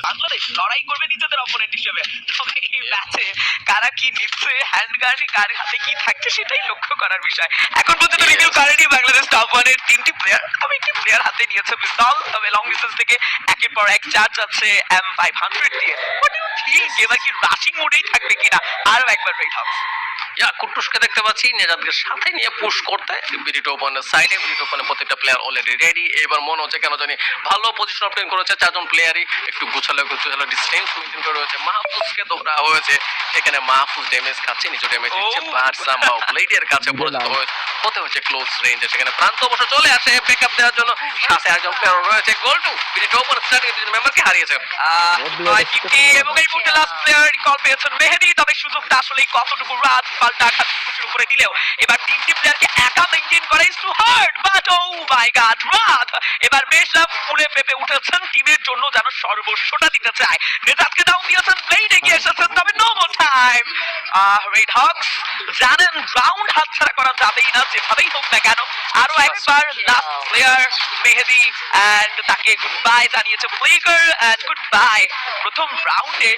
বাংলাদেশ লড়াই করবে নিজেদের অপোনেন্ট হিসেবে। তবে এই ম্যাচে কারা কি নিচ্ছে, হ্যান্ড গার্ডে কার হাতে কি থাকছে সেটাই লক্ষ্য করার বিষয়। এখন পর্যন্ত রিভিউ করেনি বাংলাদেশ টপ ওয়ানের 3টি প্লেয়ার, তবে একটি প্লেয়ার হাতে নিয়েছে পিস্তল। তবে লং ডিস্টেন্স থেকে একের পর এক চার্জ যাচ্ছে M500 দিয়ে। হোয়াট ডু ইউ থিংক, এবার কি রাশিং মোডেই থাকবে কিনা? আরো একবার রেড হাউস কুটুসকে দেখতে পাচ্ছি নেজাদকে সাথে নিয়ে পুশ করতে বিডিটো ওপেনের সাইডে। বিডিটো ওপেনের প্রত্যেকটা প্লেয়ার অলরেডি রেডি। এবার মনে হচ্ছে কেন জানি ভালো পজিশন অবটেন করেছে চারজন প্লেয়ারই, একটু গুছালো ডিস্টেন্স মেইনটেইন করে রয়েছে। মাহফুজকে ধরা হয়েছে, এখানে মাহফুজ ড্যামেজ খাচ্ছে, নিজে ড্যামেজ দিচ্ছে, বাট সামহাউ ব্লেডের কাছে পরিচিত হতে হচ্ছে ক্লোজ রেঞ্জে। সেখানে প্রান্ত অবশ্য চলে আসে ব্যাকআপ দেওয়ার জন্য, সাথে একজন প্লেয়ার রয়েছে। গোল টু বিডিটো ওপেন স্টার্টিং দুজন মেম্বারকে হারিয়েছে। এবং এই মুহূর্তে লাস্ট প্লেয়ার রিকল পেয়েছেন মেহেদী। তবে সুযোগটা আসলে কতটুকু রাত পাল্টা আঘাত কিছুর উপরে দিলেও এবার 3টি প্লেয়ারকে একা মেইনটেইন করা is too hard. But oh my God, রাত এবার বেশ ফুলে পেপে উঠেছেন, টিমের জন্য যেন সর্বস্বটা দিতে চায়। নেজাদকে ডাউন দিয়েছেন, ব্লেড এগিয়ে এসেছেন, তবে no more time. Red Hawks জানেন রাউন্ড হাতছাড়া করা যাবেই না, যেভাবেই হোক না কেন। আরো একবার লাস্ট প্লেয়ার মেহেদী, এন্ড তাকে গুড বাই জানিয়েছে ফ্লিকার, এন্ড গুড বাই। প্রথম রাউন্ডে